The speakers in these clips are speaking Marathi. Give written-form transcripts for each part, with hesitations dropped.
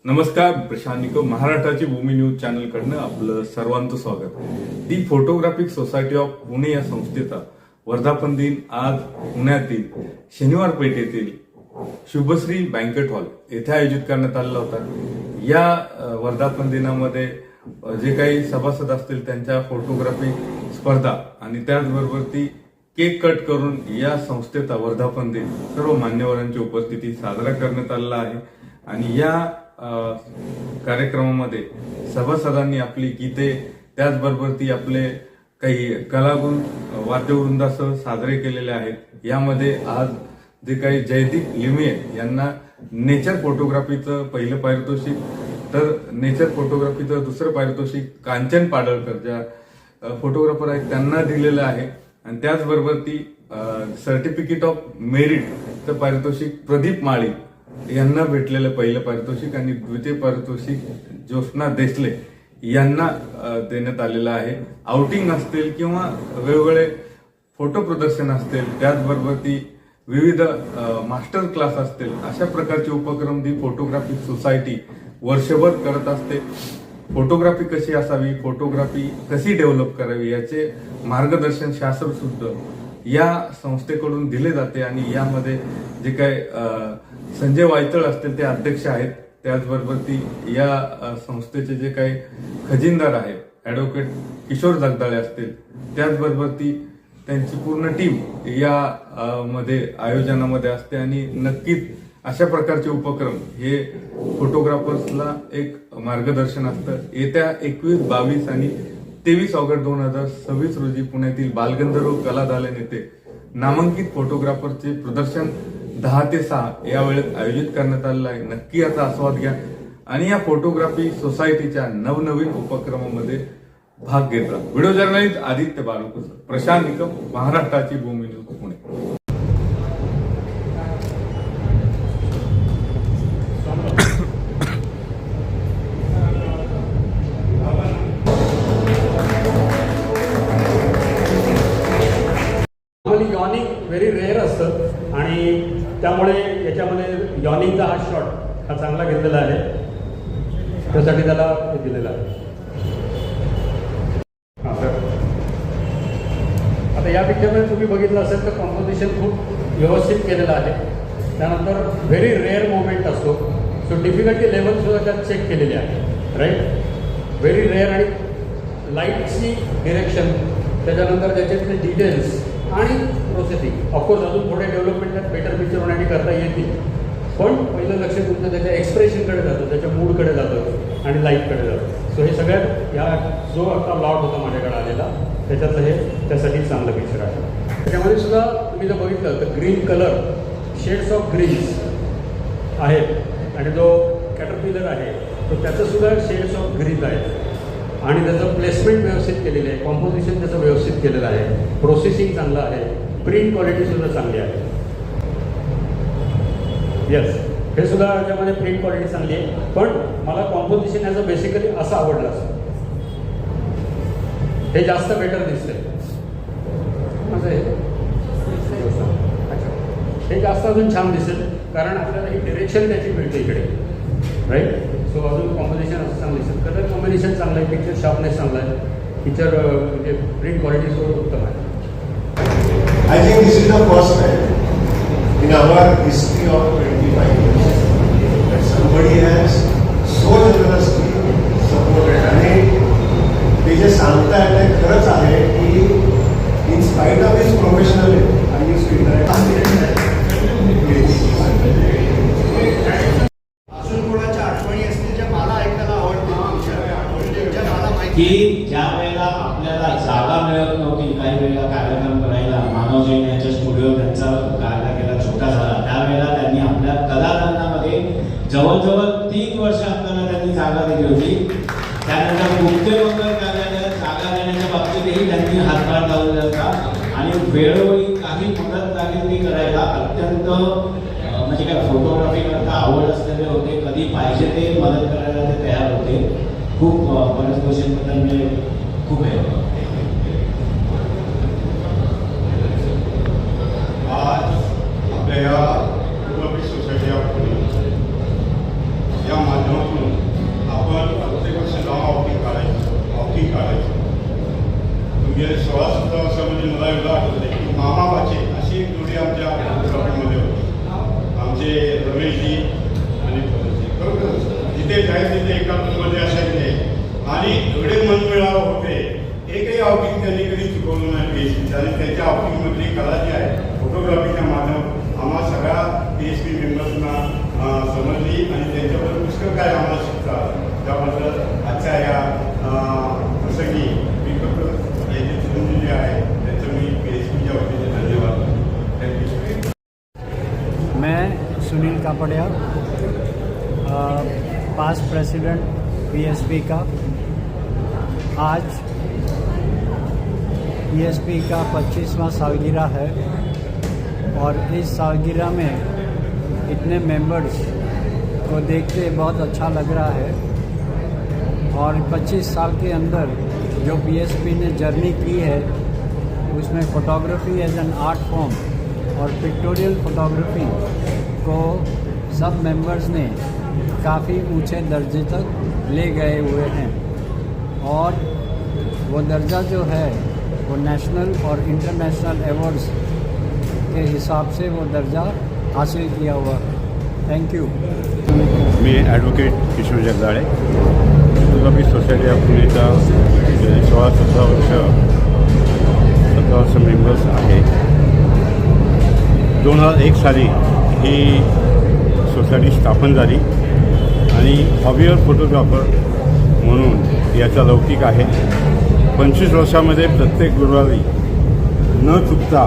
नमस्कार, प्रशांत निकम, महाराष्ट्राची भूमी न्यूज चॅनल कडनं आपलं सर्वांचं स्वागत. दी फोटोग्राफिक सोसायटी ऑफ पुणे या संस्थेचा वर्धापन दिन आज पुण्यातील शनिवार पेठ येथील शुभश्री बँकेट हॉल येथे आयोजित करण्यात आलेला होता. या वर्धापन दिनामध्ये जे काही सभासद असतील त्यांच्या फोटोग्राफी स्पर्धा आणि त्याचबरोबर ती केक कट करून या संस्थेचा वर्धापन दिन सर्व मान्यवरांची उपस्थिती साजरा करण्यात आलेला आहे. आणि या कार्यक्रमामध्ये सभासदांनी आपली गीते त्याचबरोबर ती आपले काही कलागुण वाद्यवृंदासह साजरे केलेले आहेत. यामध्ये आज जे काही जयदीप लिमये यांना नेचर फोटोग्राफीचं पहिलं पारितोषिक, तर नेचर फोटोग्राफीचं दुसरं पारितोषिक कांचन पाडळकर ज्या फोटोग्राफर आहेत त्यांना दिलेलं आहे. आणि त्याचबरोबर ती सर्टिफिकेट ऑफ मेरिटचं पारितोषिक प्रदीप माळी यांना भेटलेलं पहिलं पारितोषिक आणि द्वितीय पारितोषिक ज्योत्स्ना देसले यांना देण्यात आलेलं आहे. आउटिंग असतील किंवा वेगवेगळे फोटो प्रदर्शन असतील, त्याचबरोबर ती विविध मास्टर क्लास असतील, अशा प्रकारचे उपक्रम दी फोटोग्राफिक सोसायटी वर्षभर करत असते. फोटोग्राफी कशी असावी, फोटोग्राफी कशी डेव्हलप करावी याचे मार्गदर्शन शास्त्र सुद्धा या संस्थेकडून दिले जाते. आणि यामध्ये जे काय संजय वायतळ असतील ते अध्यक्ष आहेत. त्याचबरोबर ती या संस्थेचे जे काही खजिनदार आहेत ऍडव्होकेट किशोर जगदाळे असतील, त्याचबरोबर ती त्यांची पूर्ण टीम या मध्ये आयोजनामध्ये असते. आणि नक्कीच अशा प्रकारचे उपक्रम हे फोटोग्राफर्सला एक मार्गदर्शन असतं. येत्या 21, 22 आणि 23 ऑगस्ट 2026 रोजी पुण्यातील बालगंधर्व कलादालन येथे नामांकित फोटोग्राफरचे प्रदर्शन 10 ते 6 या वेळेत आयोजित करण्यात आलेलं आहे. नक्की याचा आस्वाद घ्या आणि या फोटोग्राफी सोसायटीच्या नवनवीन उपक्रमामध्ये भाग घेत राहा. व्हिडिओ जर्नलिस्ट आदित्य बालुकुसर, प्रशांत निकम, महाराष्ट्राची भूमी news Pune. Yawning very rare असतं आणि त्यामुळे याच्यामध्ये यॉनिंगचा हा शॉट हा चांगला घेतलेला आहे, त्यासाठी त्याला हे दिलेलं आहे. हां सर, आता या पिक्चरमध्ये तुम्ही बघितलं असेल तर कॉम्पोजिशन खूप व्यवस्थित केलेलं आहे. त्यानंतर व्हेरी रेअर मोमेंट असतो, सो डिफिकल्टी लेवल सुद्धा त्यात चेक केलेली आहे. राईट, व्हेरी रेअर आणि लाईटची डिरेक्शन, त्याच्यानंतर त्याच्यातले डिटेल्स आणि प्रोसेसिंग. ऑफकोर्स अजून थोडे डेव्हलपमेंट त्यात बेटर पिक्चर होण्यासाठी करता येतील, पण पहिलं लक्ष तुमचं त्याच्या एक्सप्रेशनकडे जातं, त्याच्या मूडकडे जातं आणि लाईटकडे जातं. सो हे सगळ्यात या जो आता लॉट होता माझ्याकडे आलेला त्याच्यातलं हे त्यासाठी चांगलं पिक्चर आहे. त्याच्यामध्ये सुद्धा तुम्ही जर बघितलं तर green colour, shades of greens आहेत आणि जो कॅटरपिलर आहे तो त्याचंसुद्धा शेड्स ऑफ ग्रीन आहे. आणि त्याचं प्लेसमेंट व्यवस्थित केलेलं आहे, कॉम्पोजिशन त्याचं व्यवस्थित केलेलं आहे, प्रोसेसिंग चांगलं आहे, प्रिंट क्वालिटीसुद्धा चांगली आहे. येस, हे सुद्धा त्याच्यामध्ये प्रिंट क्वालिटी चांगली आहे. पण मला कॉम्पोजिशन ॲज अ बेसिकली असं आवडलं असं, हे जास्त बेटर दिसतंय. असं आहे, हे जास्त अजून छान दिसेल कारण आपल्याला ही डिरेक्शन त्याची मिळते इकडे. राईट, सो अजून कॉम्पोजिशन असं चांगलं दिसेल. कलर कॉम्बिनेशन चांगलं आहे, पिक्चर शार्पनेस चांगला आहे, पिक्चर म्हणजे प्रिंट क्वालिटी सुद्धा उत्तम आहे. I think this is the first time in our history of 25 years that somebody has so generously supported. आणि ते जे सांगतायत ते खरंच आहे की in spite of his professionalism, I used to interact. अजून कोणाच्या आठवणी असतील ज्या मला ऐकायला आवडतील, ज्या मला माहिती की ज्या वेळेला आपल्याला जागा मिळत नव्हती काही वेळेला कार्यक्रम करायला, मानव जैन यांच्या स्टुडिओ त्यांचा कार्य केला छोटा झाला, त्यावेळेला त्यांनी आपल्या कलादालनामध्ये जवळजवळ 3 वर्ष आपल्याला त्यांनी जागा दिली होती. त्यानंतर मुक्तमंगल कार्यालयात जागा देण्याच्या बाबतीतही त्यांनी हातभार लावलेला होता आणि वेळोवेळी काही मदत लागेल ती करायला अत्यंत म्हणजे काय फोटोग्राफी करता आवड असलेले होते. कधी पाहिजे ते मदत करायला ते तयार होते. खूप बऱ्याच गोष्टींबद्दल म्हणजे खूप आहे. आज आपल्या या फोटोग्राफी सोसायटी ऑफ पुणे या माध्यमातून जे आहेत तिथे एका रूममध्ये असायचे आणि एवढे मनमिळाव होते. एकही आउटिंग त्यांनी कधी चुकवलं नाही PSP आणि त्याच्या आउटिंगमधली कला जी आहे फोटोग्राफीच्या माध्यमात आम्हा सगळ्या PSP मेंबर्सना समजली आणि त्यांच्याबद्दल पुष्कळ काय आम्हाला शिकतात. त्याबद्दल आजच्या या प्रसंगी मी फक्त याचे चिरंजीव जे आहे त्याचं मी PSPच्या वतीने धन्यवाद. थँक्यू. मैं Sunil Kapadia, past president PSP का. आज PSP का 25वां सालगिरह है और इस सालगिरह में इतने मेंबर्स को देखते बहुत अच्छा लग रहा है. और 25 साल के अंदर जो PSP ने जर्नी की है उसमें photography as an art form और पिक्टोरियल फोटोग्राफी को सब मेंबर्स ने काफ़ी ऊंचे दर्जे तक ले गए हुए हैं. और वो दर्जा जो है वो नेशनल और इंटरनेशनल अवार्ड्स के हिसाब से वो दर्जा हासिल किया हुआ. Thank you. मी advocate Kishor Jagdale, photography society of पुणेचा 16-17 वर्ष मेंबर्स आहे. 2001 साली ही सोसायटी स्थापन झाली आणि हॉबीवर फोटोग्राफर म्हणून याचा लौकिक आहे. 25 वर्षामध्ये प्रत्येक गुरुवारी न चुकता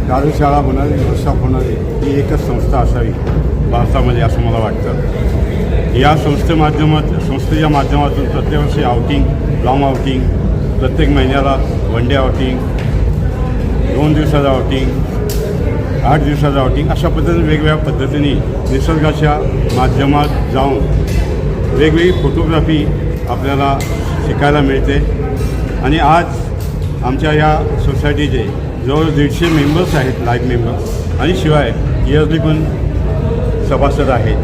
कार्यशाळा होणारी, वर्कशॉप होणारी ही एकच संस्था असावी भारतामध्ये असं मला वाटतं. या संस्थेच्या माध्यमातून प्रत्येक वर्षी आउटिंग, लॉंग आउटिंग, प्रत्येक महिन्याला वन डे आउटिंग, 2 दिवसाचं आउटिंग, 8 दिवसाचं आउटिंग, अशा पद्धतीने वेगवेगळ्या पद्धतीने निसर्गाच्या माध्यमात जाऊन वेगवेगळी फोटोग्राफी आपल्याला शिकायला मिळते. आणि आज आमच्या या सोसायटीचे जवळ 150 मेंबर्स आहेत, लाईफ मेंबर्स, आणि शिवाय इयरली पण सभासद आहेत.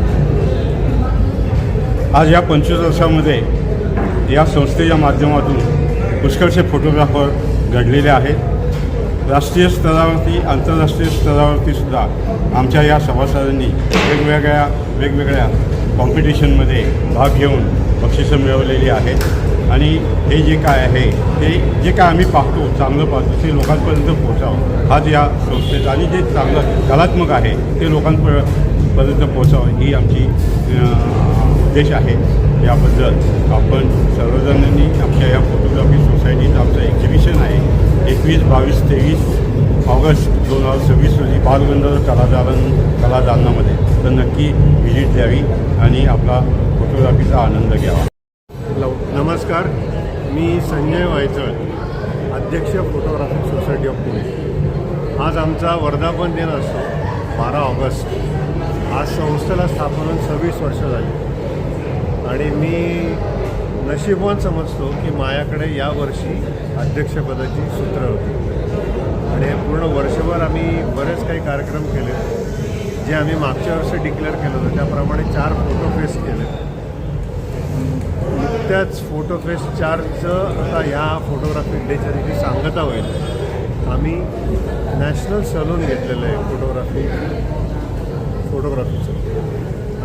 आज या 25 वर्षामध्ये या संस्थेच्या माध्यमातून पुष्कळसे फोटोग्राफर घडलेले आहेत. राष्ट्रीय स्तरावरती, आंतरराष्ट्रीय स्तरावरती सुद्धा आमच्या या सभासदांनी वेगवेगळ्या कॉम्पिटिशनमध्ये भाग घेऊन बक्षिसं मिळवलेली आहेत. आणि हे जे काय आहे, ते जे काय आम्ही पाहतो, चांगलं पाहतो, ते लोकांपर्यंत पोहोचावं हाच या संस्थेचा, आणि जे चांगलं कलात्मक आहे ते लोकांपर्यंत पोहोचावं ही आमची उद्देश आहे. याबद्दल आपण सर्वजणांनी आमच्या या फोटोग्राफी सोसायटीचं आमचं एक्झिबिशन आहे 21, 22, 23 ऑगस्ट 2026 रोजी बालगंधर्व कलादालनामध्ये, तर नक्की व्हिजिट द्यावी आणि आपला फोटोग्राफीचा आनंद घ्यावा. नमस्कार, मी संजय वायचळ, अध्यक्ष फोटोग्राफी सोसायटी ऑफ पुणे. आज आमचा वर्धापन दिन असतो 12 ऑगस्ट. आज संस्थेला स्थापन होऊन 26 वर्ष झाली आणि मी नशीबवान समजतो की माझ्याकडे यावर्षी अध्यक्षपदाची सूत्र होती. आणि हे पूर्ण वर्षभर आम्ही बरेच काही कार्यक्रम केले जे आम्ही मागच्या वर्षी डिक्लेअर केलं होतं. त्याप्रमाणे 4 फोटो फेस्ट केले. नुकत्याच फोटो फेस्ट 4चं आता ह्या फोटोग्राफी डेच्या दिवशी सांगता होईल. आम्ही नॅशनल सलून घेतलेलं आहे फोटोग्राफीचं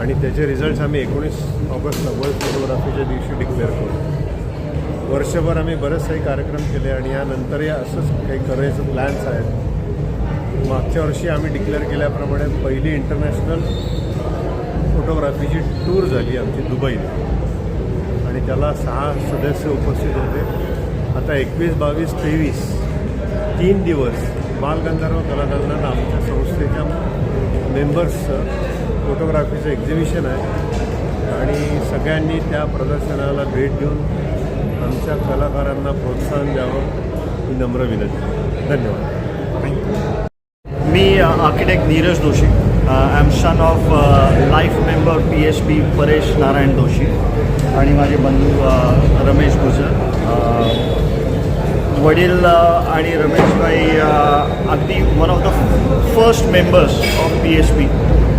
आणि त्याचे रिझल्ट्स आम्ही 19 ऑगस्टला वर्ल्ड फोटोग्राफीच्या दिवशी डिक्लेअर करू. वर्षभर आम्ही बरेच काही कार्यक्रम केले आणि यानंतरही असंच काही करायचं प्लॅन्स आहेत. मागच्या वर्षी आम्ही डिक्लेअर केल्याप्रमाणे पहिली इंटरनॅशनल फोटोग्राफीची टूर झाली आमची दुबईला आणि त्याला 6 सदस्य उपस्थित होते. आता 21, 22, 23 3 दिवस बालगंधर्व कलादालनात आमच्या संस्थेच्या मेंबर्सचं फोटोग्राफीचं एक्झिबिशन आहे आणि सगळ्यांनी त्या प्रदर्शनाला भेट देऊन आमच्या कलाकारांना प्रोत्साहन द्यावं ही नम्र विनंती. धन्यवाद. मी architect Neeraj Doshi. I am son of life member PSP Paresh Narayan Doshi आणि माझे बंधू रमेश गुजर. वडील आणि रमेशभाई अगदी one of the first members of PSP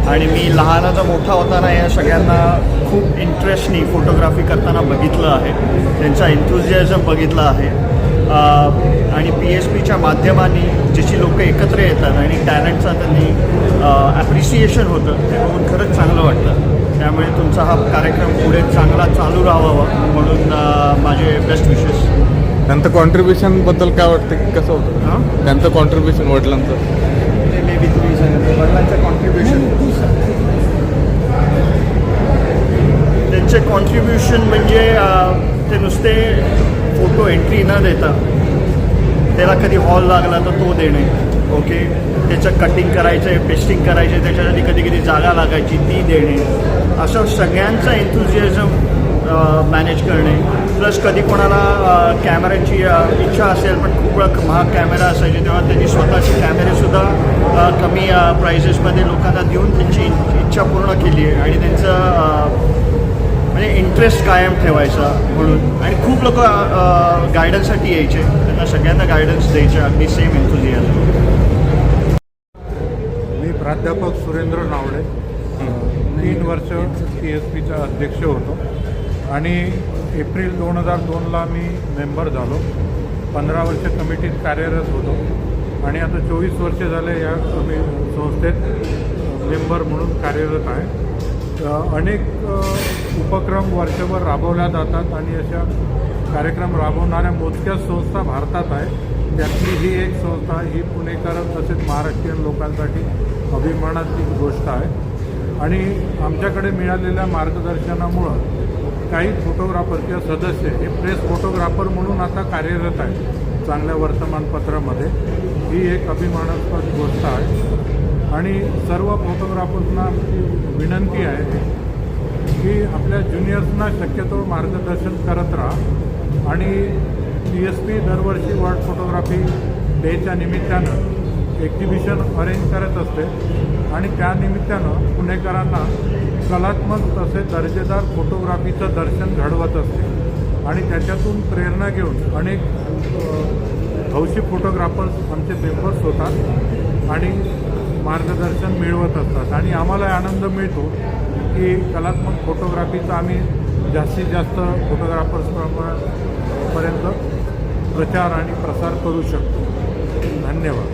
आणि मी लहानाचा मोठा होताना या सगळ्यांना खूप इंटरेस्टनी फोटोग्राफी करताना बघितलं आहे. त्यांचा एन्थुझियाझम बघितला आहे आणि PSPच्या माध्यमाने जशी लोक एकत्र येतात आणि टॅलेंटचा त्यांनी ॲप्रिसिएशन होतं ते बघून खरंच चांगलं वाटतं. त्यामुळे तुमचा हा कार्यक्रम पुढे चांगला चालू राहावा म्हणून माझे बेस्ट विशेस. त्यांचं कॉन्ट्रीब्युशनबद्दल काय वाटतं की कसं होतं हां त्यांचं कॉन्ट्रीब्युशन वडिलांचं? मे बी तुम्ही सांगितलं वडिलांचं कॉन्ट्रीब्युशन. त्यांचे कॉन्ट्रीब्युशन म्हणजे ते नुसते फोटो एंट्री न देता त्याला कधी हॉल लागला तर तो देणे, ओके, त्याचं कटिंग करायचं आहे, पेस्टिंग करायचं आहे, त्याच्यासाठी कधी कधी जागा लागायची ती देणे, असं सगळ्यांचं एन्थुझियाझम मॅनेज करणे. प्लस कधी कोणाला कॅमेऱ्याची इच्छा असेल पण खूप महाग कॅमेरा असायचे तेव्हा त्यांनी स्वतःचे कॅमेरेसुद्धा कमी प्राइजेसमध्ये लोकांना देऊन त्यांची इच्छा पूर्ण केली आहे आणि त्यांचं म्हणजे इंटरेस्ट कायम ठेवायचा म्हणून. आणि खूप लोक गायडन्ससाठी यायचे, त्यांना सगळ्यांना गायडन्स द्यायचे अगदी सेम एन्थुझियाझम. मी प्राध्यापक सुरेंद्र नावडे 3 वर्ष TSPचा अध्यक्ष होतो आणि एप्रिल 2002ला मी मेंबर झालो. 15 वर्ष कमिटीत कार्यरत होतो आणि आता 24 वर्ष झाले या संस्थेत मेंबर म्हणून कार्यरत आहे. अनेक उपक्रम वर्षभर राबवल्या जातात आणि अशा कार्यक्रम राबवणाऱ्या मोजक्याच संस्था भारतात आहे. त्यातली ही एक संस्था, ही पुणेकर तसेच महाराष्ट्रीयन लोकांसाठी अभिमानाची गोष्ट आहे. आणि आमच्याकडे मिळालेल्या मार्गदर्शनामुळं काही फोटोग्राफर किंवा सदस्य हे प्रेस फोटोग्राफर म्हणून आता कार्यरत आहे चांगल्या वर्तमानपत्रामध्ये. ही एक अभिमानास्पद गोष्ट आहे. आणि सर्व फोटोग्राफर्सना आमची विनंती आहे की आपल्या ज्युनियर्सना शक्यतो मार्गदर्शन करत राहा. आणि TSP दरवर्षी वर्ल्ड फोटोग्राफी डेच्या निमित्तानं एक्झिबिशन अरेंज करत असते आणि त्या निमित्तानं पुणेकरांना कलात्मक तसेच दर्जेदार फोटोग्राफीचं दर्शन घडवत असते आणि त्याच्यातून प्रेरणा घेऊन अनेक हौशी फोटोग्राफर्स आमचे मेंबर्स होतात आणि मार्गदर्शन मिळवत असतात. आणि आम्हाला आनंद मिळतो की कलात्मक फोटोग्राफीचा आम्ही जास्तीत जास्त फोटोग्राफर्सपर्यंत प्रचार आणि प्रसार करू शकतो. धन्यवाद.